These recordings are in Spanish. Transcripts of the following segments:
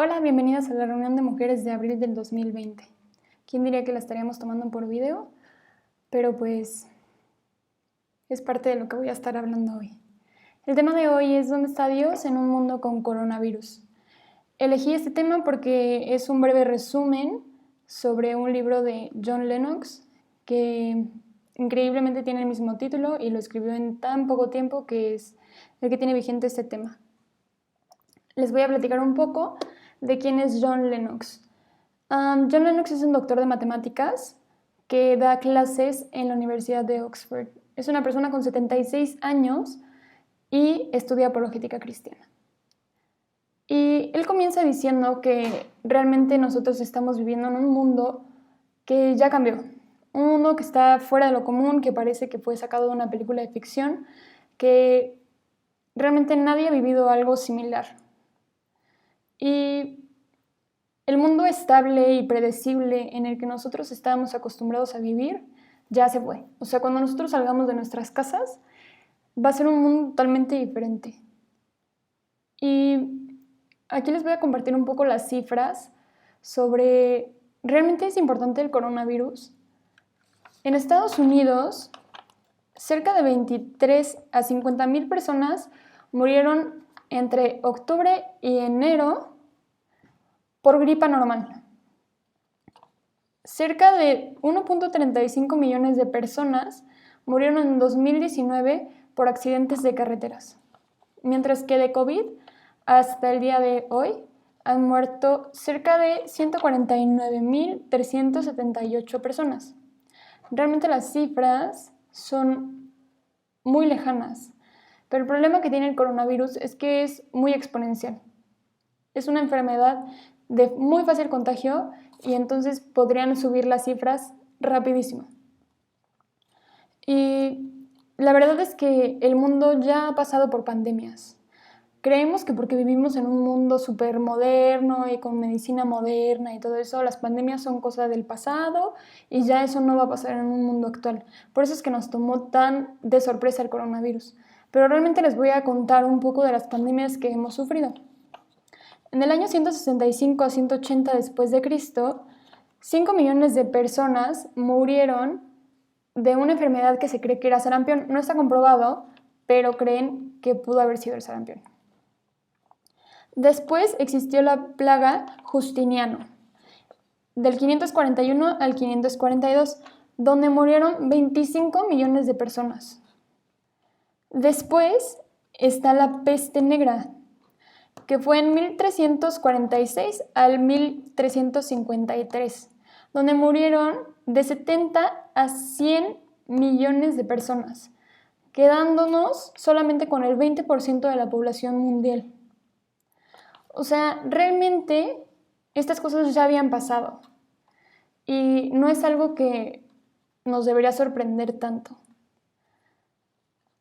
Hola, bienvenidas a la reunión de mujeres de abril del 2020. ¿Quién diría que la estaríamos tomando por video? Pero pues es parte de lo que voy a estar hablando hoy. El tema de hoy es ¿dónde está Dios en un mundo con coronavirus? Elegí este tema porque es un breve resumen sobre un libro de John Lennox que increíblemente tiene el mismo título y lo escribió en tan poco tiempo que es el que tiene vigente este tema. Les voy a platicar un poco de quién es John Lennox. John Lennox es un doctor de matemáticas que da clases en la Universidad de Oxford. Es una persona con 76 años y estudia apologética cristiana. Y él comienza diciendo que realmente nosotros estamos viviendo en un mundo que ya cambió. Un mundo que está fuera de lo común, que parece que fue sacado de una película de ficción, que realmente nadie ha vivido algo similar. Y el mundo estable y predecible en el que nosotros estábamos acostumbrados a vivir ya se fue. O sea, cuando nosotros salgamos de nuestras casas, va a ser un mundo totalmente diferente. Y aquí les voy a compartir un poco las cifras sobre, ¿realmente es importante el coronavirus? En Estados Unidos, cerca de 23 a 50,000 personas murieron entre octubre y enero por gripa normal. Cerca de 1.35 millones de personas murieron en 2019 por accidentes de carreteras, mientras que de COVID, hasta el día de hoy, han muerto cerca de 149,378 personas. Realmente las cifras son muy lejanas, pero el problema que tiene el coronavirus es que es muy exponencial. Es una enfermedad de muy fácil contagio y entonces podrían subir las cifras rapidísimo. Y la verdad es que el mundo ya ha pasado por pandemias. Creemos que porque vivimos en un mundo súper moderno y con medicina moderna y todo eso, las pandemias son cosas del pasado y ya eso no va a pasar en un mundo actual. Por eso es que nos tomó tan de sorpresa el coronavirus. Pero realmente les voy a contar un poco de las pandemias que hemos sufrido. En el año 165 a 180 después de Cristo, 5 millones de personas murieron de una enfermedad que se cree que era sarampión. No está comprobado, pero creen que pudo haber sido el sarampión. Después existió la plaga Justiniano, del 541 al 542, donde murieron 25 millones de personas. Después está la peste negra, que fue en 1346 al 1353, donde murieron de 70 a 100 millones de personas, quedándonos solamente con el 20% de la población mundial. O sea, realmente estas cosas ya habían pasado y no es algo que nos debería sorprender tanto.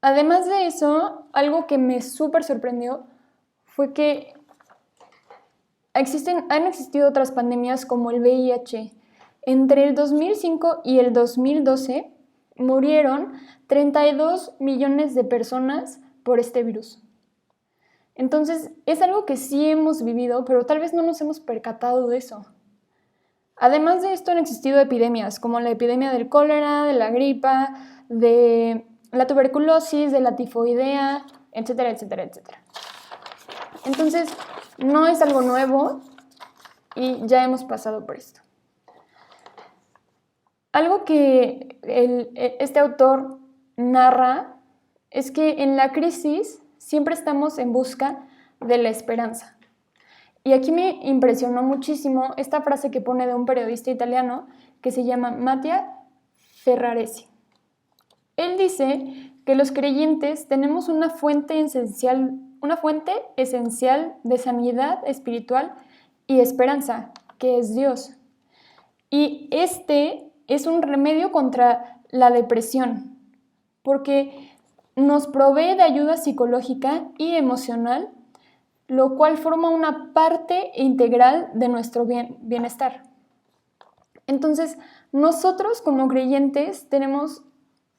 Además de eso, algo que me súper sorprendió fue que han existido otras pandemias como el VIH. Entre el 2005 y el 2012 murieron 32 millones de personas por este virus. Entonces, es algo que sí hemos vivido, pero tal vez no nos hemos percatado de eso. Además de esto, han existido epidemias, como la epidemia del cólera, de la gripa, de la tuberculosis, de la tifoidea, etcétera, etcétera, etcétera. Entonces, no es algo nuevo y ya hemos pasado por esto. Algo que este autor narra es que en la crisis siempre estamos en busca de la esperanza. Y aquí me impresionó muchísimo esta frase que pone de un periodista italiano que se llama Mattia Ferraresi. Él dice que los creyentes tenemos una fuente esencial de sanidad espiritual y esperanza, que es Dios. Y este es un remedio contra la depresión, porque nos provee de ayuda psicológica y emocional, lo cual forma una parte integral de nuestro bienestar. Entonces, nosotros como creyentes tenemos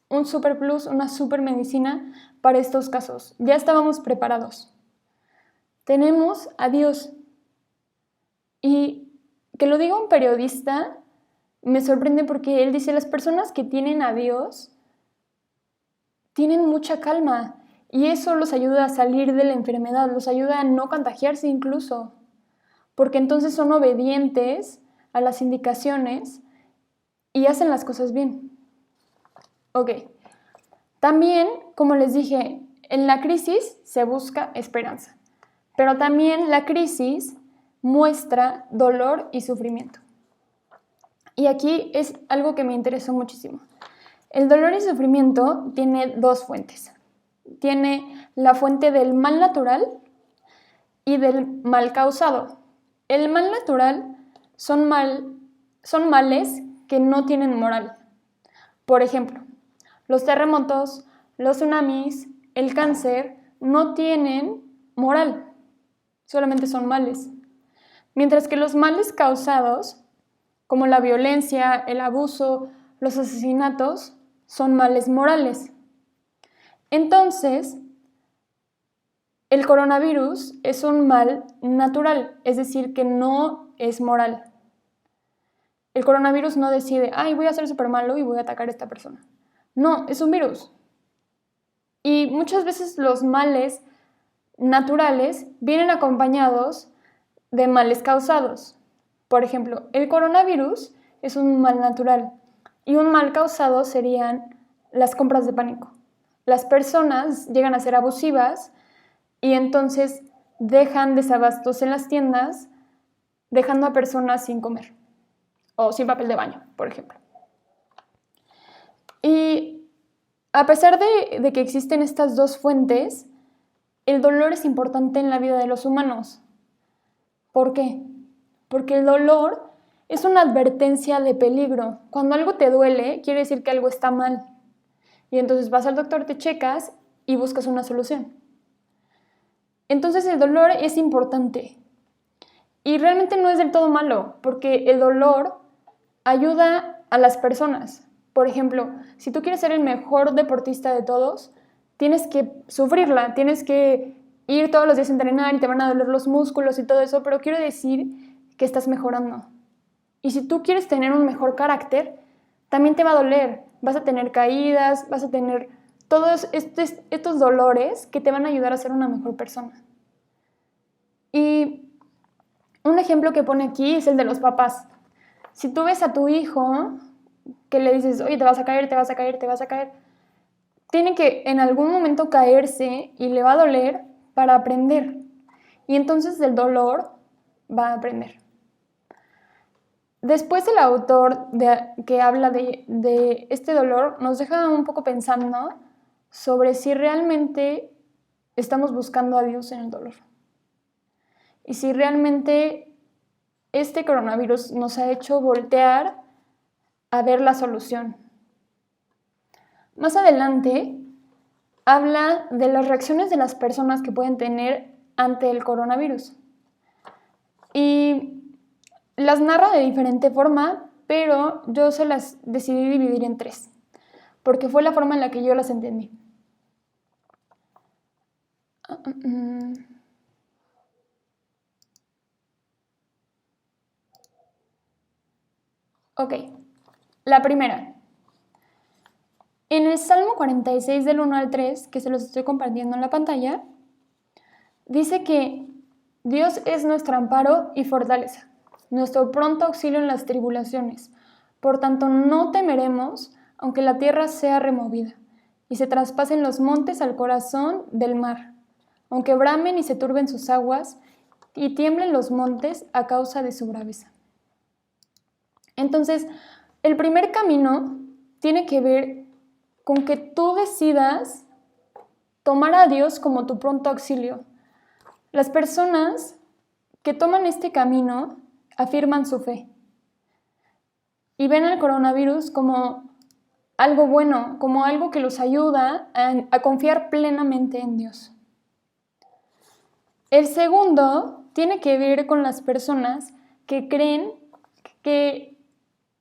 un super plus, una super medicina para estos casos. Ya estábamos preparados. Tenemos a Dios. Y que lo diga un periodista me sorprende porque él dice, las personas que tienen a Dios tienen mucha calma y eso los ayuda a salir de la enfermedad, los ayuda a no contagiarse incluso, porque entonces son obedientes a las indicaciones y hacen las cosas bien. Ok. También, como les dije, en la crisis se busca esperanza, pero también la crisis muestra dolor y sufrimiento. Y aquí es algo que me interesó muchísimo. El dolor y sufrimiento tiene dos fuentes. Tiene la fuente del mal natural y del mal causado. El mal natural son males que no tienen moral. Por ejemplo, los terremotos, los tsunamis, el cáncer no tienen moral, solamente son males. Mientras que los males causados, como la violencia, el abuso, los asesinatos, son males morales. Entonces, el coronavirus es un mal natural, es decir, que no es moral. El coronavirus no decide, ay, voy a ser súper malo y voy a atacar a esta persona. No, es un virus. Y muchas veces los males naturales vienen acompañados de males causados. Por ejemplo, el coronavirus es un mal natural y un mal causado serían las compras de pánico. Las personas llegan a ser abusivas y entonces dejan desabastos en las tiendas, dejando a personas sin comer o sin papel de baño, por ejemplo. Y a pesar de que existen estas dos fuentes, el dolor es importante en la vida de los humanos. ¿Por qué? Porque el dolor es una advertencia de peligro. Cuando algo te duele, quiere decir que algo está mal. Y entonces vas al doctor, te checas y buscas una solución. Entonces el dolor es importante. Y realmente no es del todo malo, porque el dolor ayuda a las personas. Por ejemplo, si tú quieres ser el mejor deportista de todos, tienes que sufrirla, tienes que ir todos los días a entrenar y te van a doler los músculos y todo eso, pero quiero decir que estás mejorando. Y si tú quieres tener un mejor carácter, también te va a doler. Vas a tener caídas, vas a tener todos estos dolores que te van a ayudar a ser una mejor persona. Y un ejemplo que pone aquí es el de los papás. Si tú ves a tu hijo que le dices, oye, te vas a caer, te vas a caer, te vas a caer, tiene que en algún momento caerse y le va a doler para aprender. Y entonces del dolor va a aprender. Después el autor que habla de este dolor nos deja un poco pensando sobre si realmente estamos buscando a Dios en el dolor. Y si realmente este coronavirus nos ha hecho voltear a ver la solución. Más adelante habla de las reacciones de las personas que pueden tener ante el coronavirus. Y las narra de diferente forma, pero yo se las decidí dividir en tres, porque fue la forma en la que yo las entendí. Ok, la primera. En el Salmo 46 del 1 al 3, que se los estoy compartiendo en la pantalla, dice que Dios es nuestro amparo y fortaleza, nuestro pronto auxilio en las tribulaciones. Por tanto, no temeremos, aunque la tierra sea removida y se traspasen los montes al corazón del mar, aunque bramen y se turben sus aguas y tiemblen los montes a causa de su braveza. Entonces, el primer camino tiene que ver con que tú decidas tomar a Dios como tu pronto auxilio. Las personas que toman este camino afirman su fe y ven al coronavirus como algo bueno, como algo que los ayuda a confiar plenamente en Dios. El segundo tiene que ver con las personas que creen que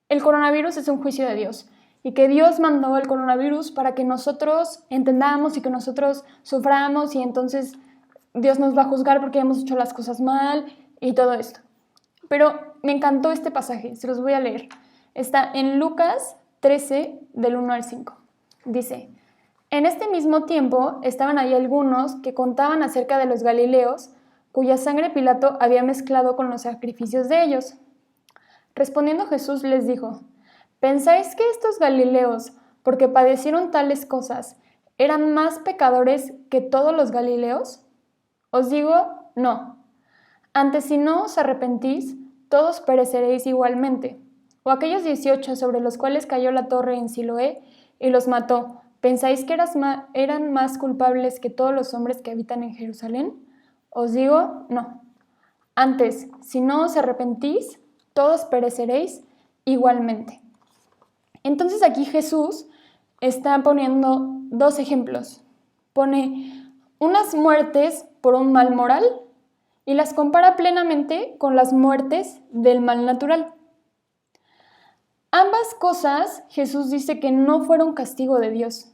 el coronavirus es un juicio de Dios y que Dios mandó el coronavirus para que nosotros entendamos y que nosotros suframos y entonces Dios nos va a juzgar porque hemos hecho las cosas mal y todo esto. pero me encantó este pasaje, se los voy a leer. Está en Lucas 13, del 1 al 5. Dice: en este mismo tiempo estaban ahí algunos que contaban acerca de los galileos, cuya sangre Pilato había mezclado con los sacrificios de ellos. Respondiendo Jesús les dijo: ¿pensáis que estos galileos, porque padecieron tales cosas, eran más pecadores que todos los galileos? Os digo, no. Antes, si no os arrepentís, todos pereceréis igualmente. O aquellos 18 sobre los cuales cayó la torre en Siloé y los mató, ¿pensáis que eran más culpables que todos los hombres que habitan en Jerusalén? Os digo, no. Antes, si no os arrepentís, todos pereceréis igualmente. Entonces aquí Jesús está poniendo dos ejemplos. Pone unas muertes por un mal moral y las compara plenamente con las muertes del mal natural. Ambas cosas Jesús dice que no fueron castigo de Dios.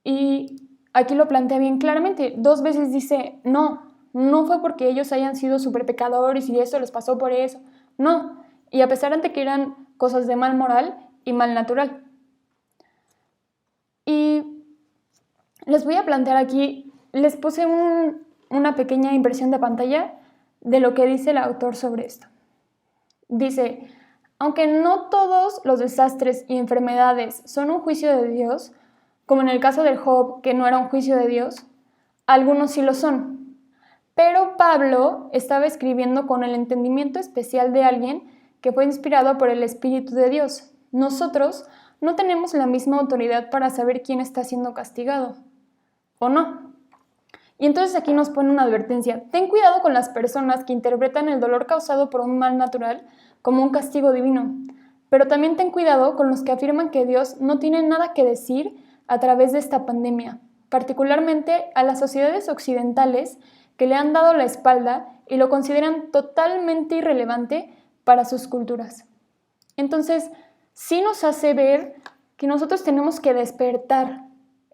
Y aquí lo plantea bien claramente. 2 veces dice, no fue porque ellos hayan sido súper pecadores y eso les pasó por eso. No. Y a pesar de que eran cosas de mal moral y mal natural. Y les voy a plantear aquí, les puse una pequeña impresión de pantalla de lo que dice el autor sobre esto. Dice: aunque no todos los desastres y enfermedades son un juicio de Dios, como en el caso del Job, que no era un juicio de Dios, algunos sí lo son. Pero Pablo estaba escribiendo con el entendimiento especial de alguien que fue inspirado por el Espíritu de Dios. Nosotros no tenemos la misma autoridad para saber quién está siendo castigado, ¿o no? Y entonces aquí nos pone una advertencia. Ten cuidado con las personas que interpretan el dolor causado por un mal natural como un castigo divino, pero también ten cuidado con los que afirman que Dios no tiene nada que decir a través de esta pandemia, particularmente a las sociedades occidentales que le han dado la espalda y lo consideran totalmente irrelevante para sus culturas. Entonces, sí nos hace ver que nosotros tenemos que despertar.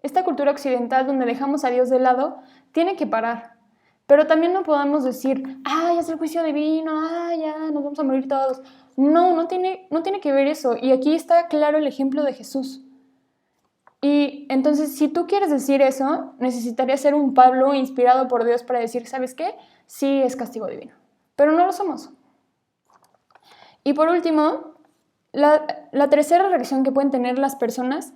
Esta cultura occidental donde dejamos a Dios de lado tiene que parar. Pero también no podemos decir, ya es el juicio divino, ya nos vamos a morir todos. No tiene que ver eso. Y aquí está claro el ejemplo de Jesús. Y entonces, si tú quieres decir eso, necesitarías ser un Pablo inspirado por Dios para decir, ¿sabes qué? Sí, es castigo divino. Pero no lo somos. Y por último, la tercera reacción que pueden tener las personas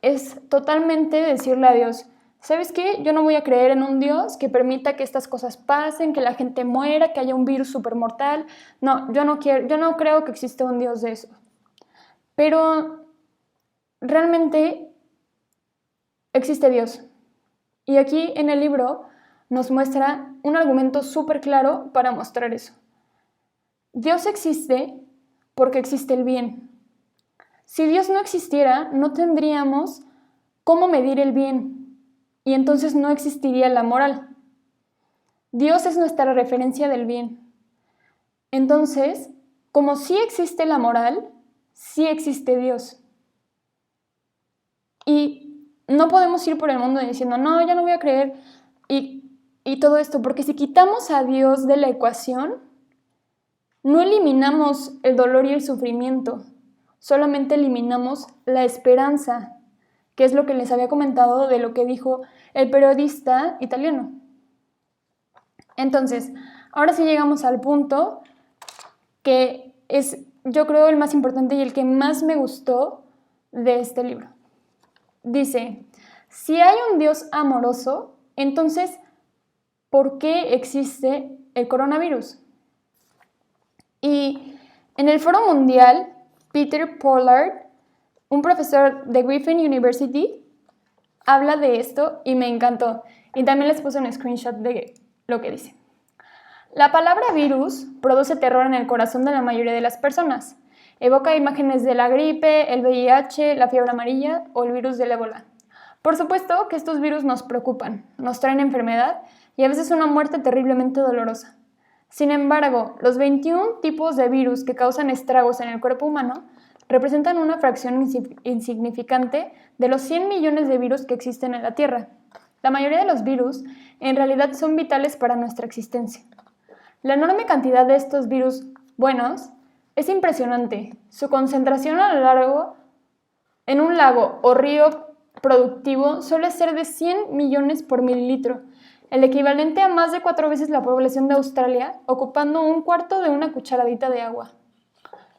es totalmente decirle a Dios, ¿sabes qué? Yo no voy a creer en un Dios que permita que estas cosas pasen, que la gente muera, que haya un virus supermortal. No, yo no creo que exista un Dios de eso. Pero realmente existe Dios. Y aquí en el libro nos muestra un argumento súper claro para mostrar eso. Dios existe porque existe el bien. Si Dios no existiera, no tendríamos cómo medir el bien y entonces no existiría la moral. Dios es nuestra referencia del bien. Entonces, como sí existe la moral, sí existe Dios. Y no podemos ir por el mundo diciendo, no, ya no voy a creer y todo esto, porque si quitamos a Dios de la ecuación, no eliminamos el dolor y el sufrimiento, solamente eliminamos la esperanza, que es lo que les había comentado de lo que dijo el periodista italiano. Entonces, ahora sí llegamos al punto que es, yo creo, el más importante y el que más me gustó de este libro. Dice, si hay un Dios amoroso, entonces, ¿por qué existe el coronavirus? Y en el Foro Mundial, Peter Pollard, un profesor de Griffin University, habla de esto y me encantó. Y también les puse un screenshot de lo que dice. La palabra virus produce terror en el corazón de la mayoría de las personas. Evoca imágenes de la gripe, el VIH, la fiebre amarilla o el virus del ébola. Por supuesto que estos virus nos preocupan, nos traen enfermedad y a veces una muerte terriblemente dolorosa. Sin embargo, los 21 tipos de virus que causan estragos en el cuerpo humano representan una fracción insignificante de los 100 millones de virus que existen en la Tierra. La mayoría de los virus en realidad son vitales para nuestra existencia. La enorme cantidad de estos virus buenos es impresionante. Su concentración a lo largo en un lago o río productivo suele ser de 100 millones por mililitro, el equivalente a más de 4 veces la población de Australia, ocupando un cuarto de una cucharadita de agua.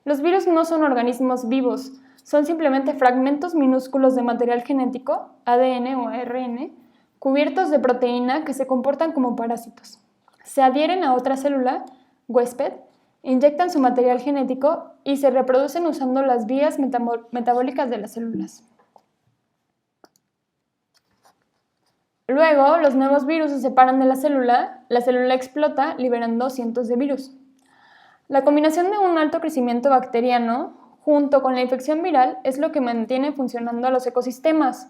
Los virus no son organismos vivos, son simplemente fragmentos minúsculos de material genético, ADN o ARN, cubiertos de proteína que se comportan como parásitos. Se adhieren a otra célula, huésped, inyectan su material genético y se reproducen usando las vías metabólicas de las células. Luego, los nuevos virus se separan de la célula explota liberando cientos de virus. La combinación de un alto crecimiento bacteriano junto con la infección viral es lo que mantiene funcionando a los ecosistemas.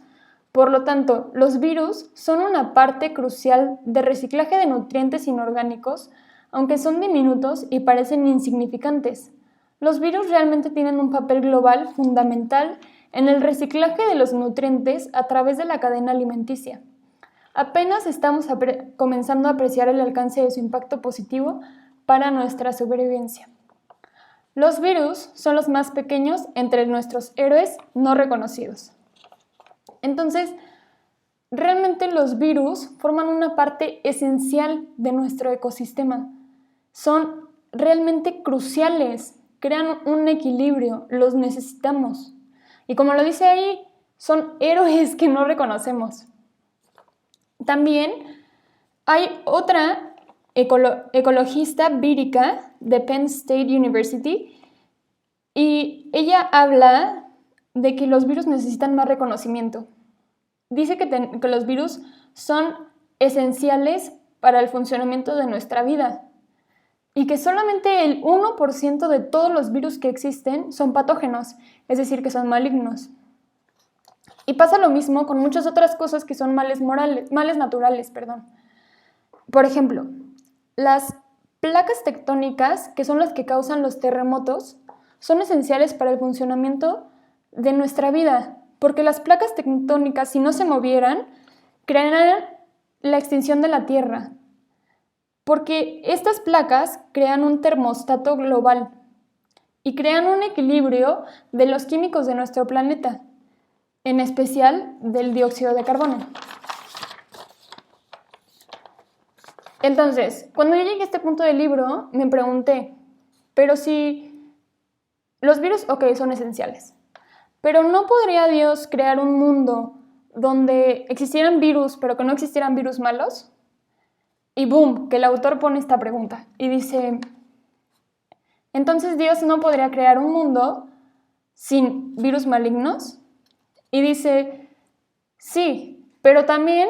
Por lo tanto, los virus son una parte crucial de reciclaje de nutrientes inorgánicos, aunque son diminutos y parecen insignificantes. Los virus realmente tienen un papel global fundamental en el reciclaje de los nutrientes a través de la cadena alimenticia. Apenas estamos comenzando a apreciar el alcance de su impacto positivo para nuestra supervivencia. Los virus son los más pequeños entre nuestros héroes no reconocidos. Entonces, realmente los virus forman una parte esencial de nuestro ecosistema. Son realmente cruciales, crean un equilibrio, los necesitamos. Y como lo dice ahí, son héroes que no reconocemos. También hay otra ecologista vírica de Penn State University y ella habla de que los virus necesitan más reconocimiento. Dice que los virus son esenciales para el funcionamiento de nuestra vida y que solamente el 1% de todos los virus que existen son patógenos, es decir, que son malignos. Y pasa lo mismo con muchas otras cosas que son males naturales. Por ejemplo, las placas tectónicas, que son las que causan los terremotos, son esenciales para el funcionamiento de nuestra vida, porque las placas tectónicas, si no se movieran, crearían la extinción de la Tierra, porque estas placas crean un termostato global y crean un equilibrio de los químicos de nuestro planeta, en especial del dióxido de carbono. Entonces, cuando yo llegué a este punto del libro, me pregunté, pero si los virus, son esenciales, pero ¿no podría Dios crear un mundo donde existieran virus, pero que no existieran virus malos? Y boom, que el autor pone esta pregunta y dice, entonces Dios no podría crear un mundo sin virus malignos. Y dice, sí, pero también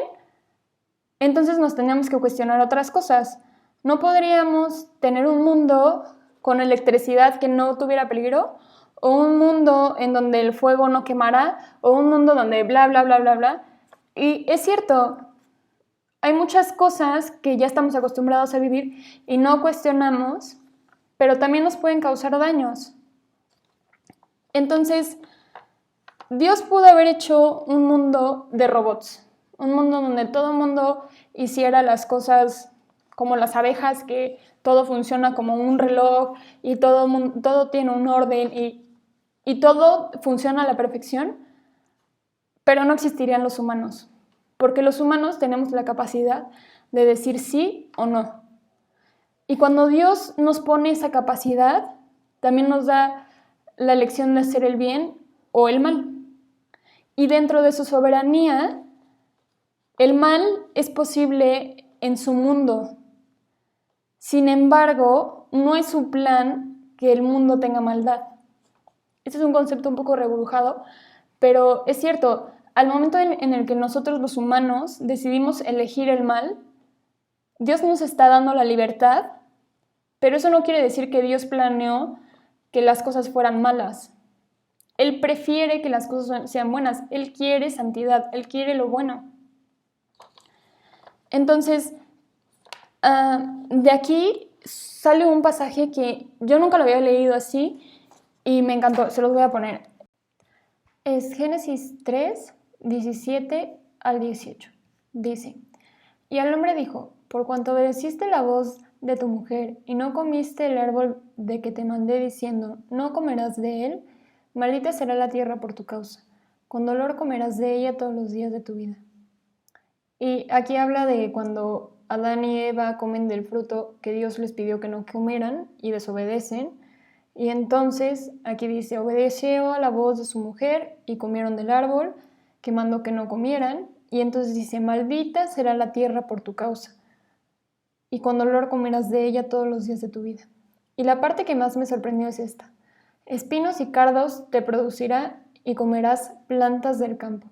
entonces nos tenemos que cuestionar otras cosas. ¿No podríamos tener un mundo con electricidad que no tuviera peligro? ¿O un mundo en donde el fuego no quemara? ¿O un mundo donde bla, bla, bla, bla, bla? Y es cierto, hay muchas cosas que ya estamos acostumbrados a vivir y no cuestionamos, pero también nos pueden causar daños. Entonces, Dios pudo haber hecho un mundo de robots, un mundo donde todo el mundo hiciera las cosas como las abejas, que todo funciona como un reloj y todo tiene un orden y todo funciona a la perfección, pero no existirían los humanos, porque los humanos tenemos la capacidad de decir sí o no. Y cuando Dios nos pone esa capacidad, también nos da la elección de hacer el bien o el mal. Y dentro de su soberanía, el mal es posible en su mundo. Sin embargo, no es su plan que el mundo tenga maldad. Este es un concepto un poco reburujado, pero es cierto, al momento en el que nosotros los humanos decidimos elegir el mal, Dios nos está dando la libertad, pero eso no quiere decir que Dios planeó que las cosas fueran malas. Él prefiere que las cosas sean buenas. Él quiere santidad. Él quiere lo bueno. Entonces, de aquí sale un pasaje que yo nunca lo había leído así y me encantó. Se los voy a poner. Es Génesis 3, 17 al 18. Dice, y el hombre dijo, por cuanto obedeciste la voz de tu mujer y no comiste el árbol de que te mandé diciendo, no comerás de él, maldita será la tierra por tu causa. Con dolor comerás de ella todos los días de tu vida. Y aquí habla de cuando Adán y Eva comen del fruto que Dios les pidió que no comieran y desobedecen. Y entonces aquí dice, obedeció a la voz de su mujer y comieron del árbol que mandó que no comieran. Y entonces dice, maldita será la tierra por tu causa. Y con dolor comerás de ella todos los días de tu vida. Y la parte que más me sorprendió es esta. Espinos y cardos te producirá y comerás plantas del campo.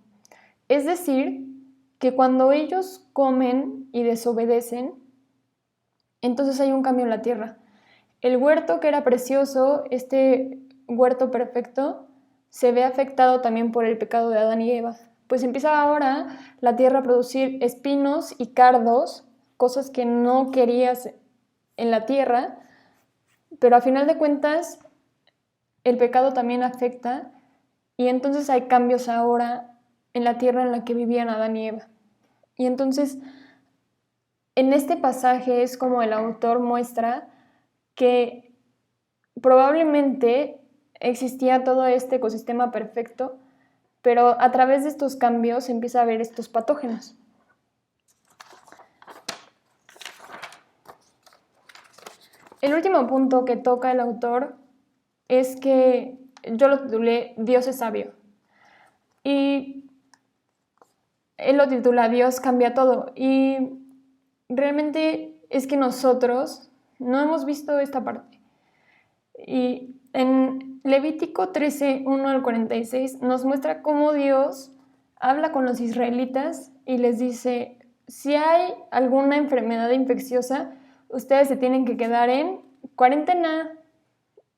Es decir, que cuando ellos comen y desobedecen, entonces hay un cambio en la tierra. El huerto que era precioso, este huerto perfecto, se ve afectado también por el pecado de Adán y Eva. Pues empieza ahora la tierra a producir espinos y cardos, cosas que no querías en la tierra, pero a final de cuentas el pecado también afecta y entonces hay cambios ahora en la tierra en la que vivían Adán y Eva. Y entonces en este pasaje es como el autor muestra que probablemente existía todo este ecosistema perfecto, pero a través de estos cambios se empieza a ver estos patógenos. El último punto que toca el autor es que yo lo titulé Dios es sabio. Y él lo titula Dios cambia todo. Y realmente es que nosotros no hemos visto esta parte. Y en Levítico 13, 1 al 46 nos muestra cómo Dios habla con los israelitas y les dice, si hay alguna enfermedad infecciosa, ustedes se tienen que quedar en cuarentena.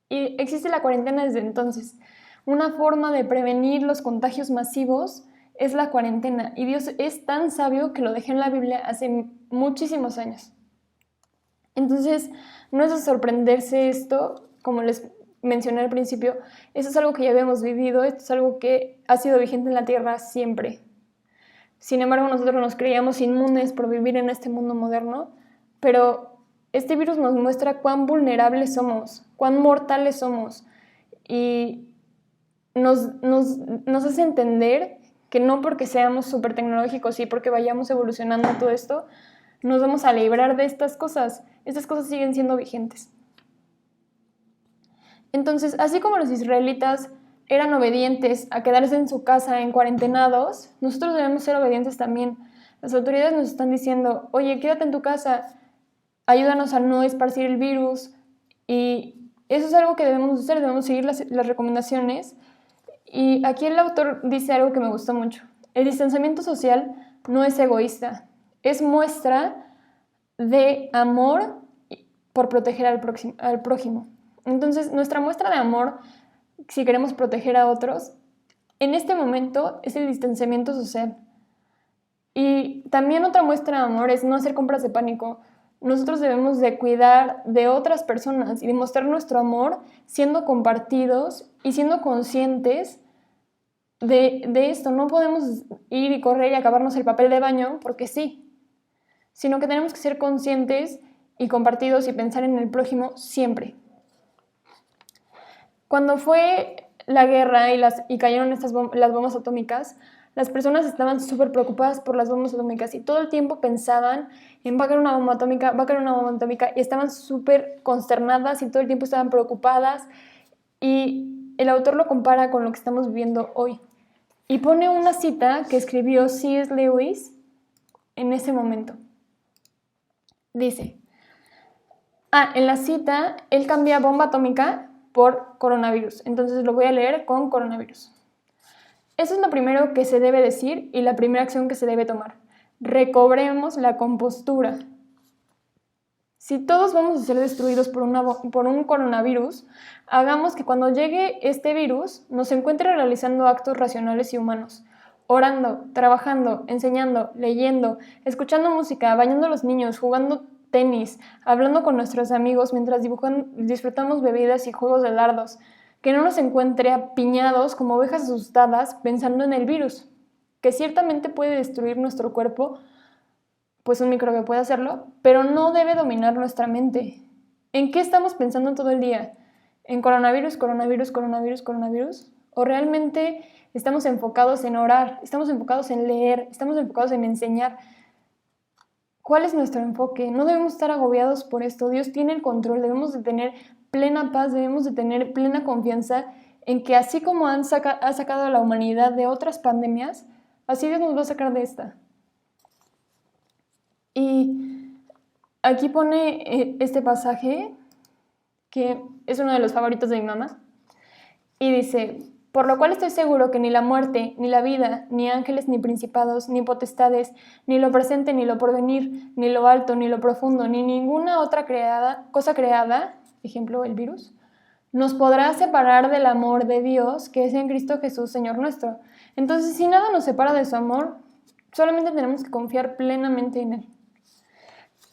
Y existe la cuarentena desde entonces. Una forma de prevenir los contagios masivos es la cuarentena. Y Dios es tan sabio que lo dejó en la Biblia hace muchísimos años. Entonces, no es de sorprenderse esto, como les mencioné al principio, esto es algo que ya habíamos vivido, esto es algo que ha sido vigente en la Tierra siempre. Sin embargo, nosotros nos creíamos inmunes por vivir en este mundo moderno, pero este virus nos muestra cuán vulnerables somos, cuán mortales somos y nos hace entender que no porque seamos súper tecnológicos y porque vayamos evolucionando todo esto, nos vamos a librar de estas cosas. Estas cosas siguen siendo vigentes. Entonces, así como los israelitas eran obedientes a quedarse en su casa en cuarentenados, nosotros debemos ser obedientes también. Las autoridades nos están diciendo, oye, quédate en tu casa, ayúdanos a no esparcir el virus, y eso es algo que debemos hacer, debemos seguir las recomendaciones. Y aquí el autor dice algo que me gustó mucho. El distanciamiento social no es egoísta, es muestra de amor por proteger al prójimo. Entonces, nuestra muestra de amor, si queremos proteger a otros, en este momento es el distanciamiento social. Y también otra muestra de amor es no hacer compras de pánico. Nosotros debemos de cuidar de otras personas y demostrar nuestro amor siendo compartidos y siendo conscientes de esto. No podemos ir y correr y acabarnos el papel de baño porque sí, sino que tenemos que ser conscientes y compartidos y pensar en el prójimo siempre. Cuando fue la guerra y cayeron las bombas atómicas, las personas estaban súper preocupadas por las bombas atómicas y todo el tiempo pensaban en va a caer una bomba atómica, va a caer una bomba atómica, y estaban súper consternadas y todo el tiempo estaban preocupadas. Y el autor lo compara con lo que estamos viviendo hoy. Y pone una cita que escribió C.S. Lewis en ese momento. Dice, en la cita, él cambia bomba atómica por coronavirus. Entonces lo voy a leer con coronavirus. Eso es lo primero que se debe decir y la primera acción que se debe tomar. Recobremos la compostura. Si todos vamos a ser destruidos por un coronavirus, hagamos que cuando llegue este virus nos encuentre realizando actos racionales y humanos. Orando, trabajando, enseñando, leyendo, escuchando música, bañando a los niños, jugando tenis, hablando con nuestros amigos mientras disfrutamos bebidas y juegos de dardos. Que no nos encuentre apiñados como ovejas asustadas pensando en el virus, que ciertamente puede destruir nuestro cuerpo pues un microbio puede hacerlo, pero no debe dominar nuestra mente. ¿En qué estamos pensando todo el día? ¿En coronavirus, coronavirus, coronavirus, coronavirus? ¿O realmente estamos enfocados en orar, estamos enfocados en leer, estamos enfocados en enseñar? ¿Cuál es nuestro enfoque? No debemos estar agobiados por esto. Dios tiene el control, debemos de tener plena paz, debemos de tener plena confianza en que así como ha sacado a la humanidad de otras pandemias, así Dios nos va a sacar de esta. Y aquí pone este pasaje, que es uno de los favoritos de mi mamá, y dice: por lo cual estoy seguro que ni la muerte, ni la vida, ni ángeles, ni principados, ni potestades, ni lo presente, ni lo porvenir, ni lo alto, ni lo profundo, ni ninguna otra cosa creada, ejemplo el virus, nos podrá separar del amor de Dios que es en Cristo Jesús, Señor nuestro. Entonces, si nada nos separa de su amor, solamente tenemos que confiar plenamente en Él.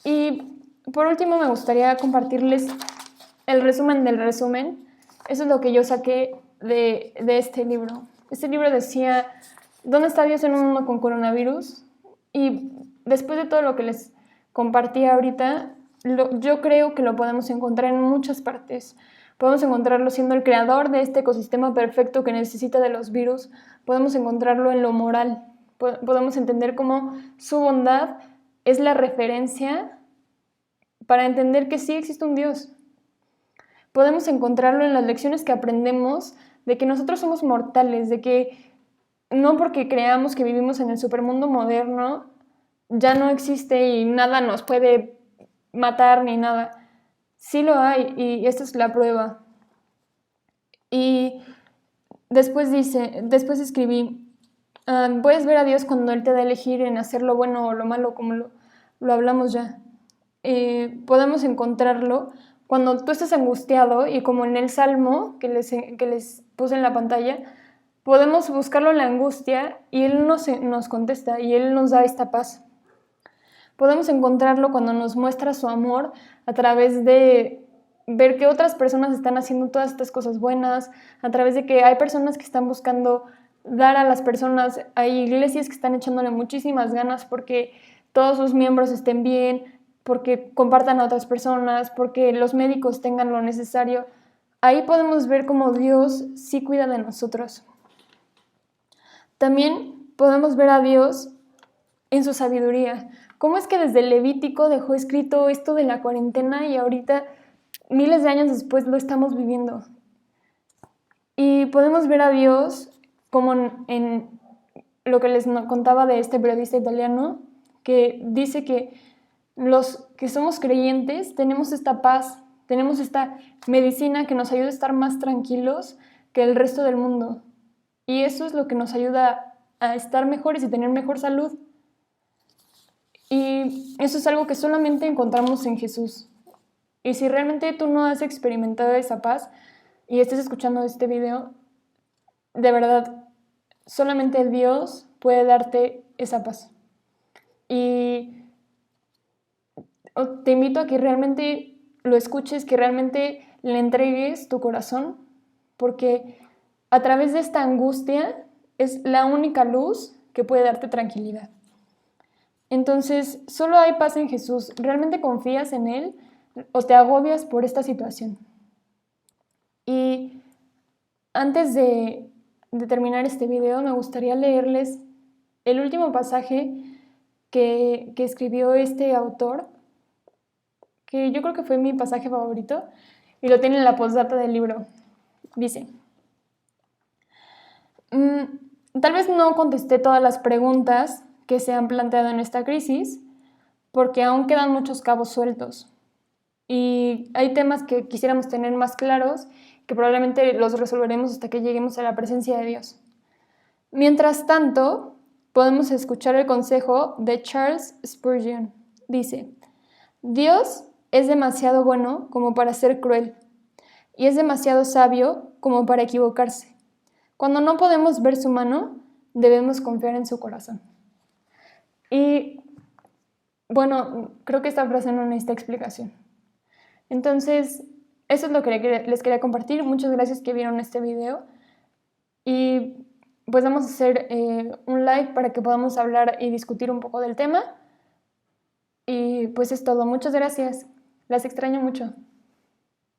Y por último, me gustaría compartirles el resumen del resumen. Eso es lo que yo saqué de este libro. Este libro decía: ¿dónde está Dios en un mundo con coronavirus? Y después de todo lo que les compartí ahorita, yo creo que lo podemos encontrar en muchas partes. Podemos encontrarlo siendo el creador de este ecosistema perfecto que necesita de los virus. Podemos encontrarlo en lo moral. Podemos entender cómo su bondad es la referencia para entender que sí existe un Dios. Podemos encontrarlo en las lecciones que aprendemos de que nosotros somos mortales, de que no porque creamos que vivimos en el supermundo moderno ya no existe y nada nos puede matar ni nada. Sí lo hay, y esta es la prueba. Y después escribí: puedes ver a Dios cuando Él te da a elegir en hacer lo bueno o lo malo, como lo hablamos ya. Podemos encontrarlo cuando tú estás angustiado, y como en el Salmo que les puse en la pantalla, podemos buscarlo en la angustia y Él nos contesta y Él nos da esta paz. Podemos encontrarlo cuando nos muestra su amor a través de ver que otras personas están haciendo todas estas cosas buenas, a través de que hay personas que están buscando dar a las personas, hay iglesias que están echándole muchísimas ganas porque todos sus miembros estén bien, porque compartan a otras personas, porque los médicos tengan lo necesario. Ahí podemos ver cómo Dios sí cuida de nosotros. También podemos ver a Dios en su sabiduría. ¿Cómo es que desde el Levítico dejó escrito esto de la cuarentena y ahorita, miles de años después, lo estamos viviendo? Y podemos ver a Dios como en lo que les contaba de este periodista italiano, que dice que los que somos creyentes tenemos esta paz, tenemos esta medicina que nos ayuda a estar más tranquilos que el resto del mundo. Y eso es lo que nos ayuda a estar mejores y tener mejor salud. Y eso es algo que solamente encontramos en Jesús. Y si realmente tú no has experimentado esa paz y estás escuchando este video, de verdad, solamente Dios puede darte esa paz. Y te invito a que realmente lo escuches, que realmente le entregues tu corazón, porque a través de esta angustia es la única luz que puede darte tranquilidad. Entonces, solo hay paz en Jesús. ¿Realmente confías en Él o te agobias por esta situación? Y antes de terminar este video, me gustaría leerles el último pasaje que escribió este autor, que yo creo que fue mi pasaje favorito, y lo tiene en la postdata del libro. Dice: tal vez no contesté todas las preguntas que se han planteado en esta crisis, porque aún quedan muchos cabos sueltos. Y hay temas que quisiéramos tener más claros, que probablemente los resolveremos hasta que lleguemos a la presencia de Dios. Mientras tanto, podemos escuchar el consejo de Charles Spurgeon. Dice: Dios es demasiado bueno como para ser cruel, y es demasiado sabio como para equivocarse. Cuando no podemos ver su mano, debemos confiar en su corazón. Y bueno, creo que esta frase no necesita explicación. Entonces, eso es lo que les quería compartir. Muchas gracias que vieron este video. Y pues vamos a hacer un live para que podamos hablar y discutir un poco del tema. Y pues es todo. Muchas gracias. Las extraño mucho.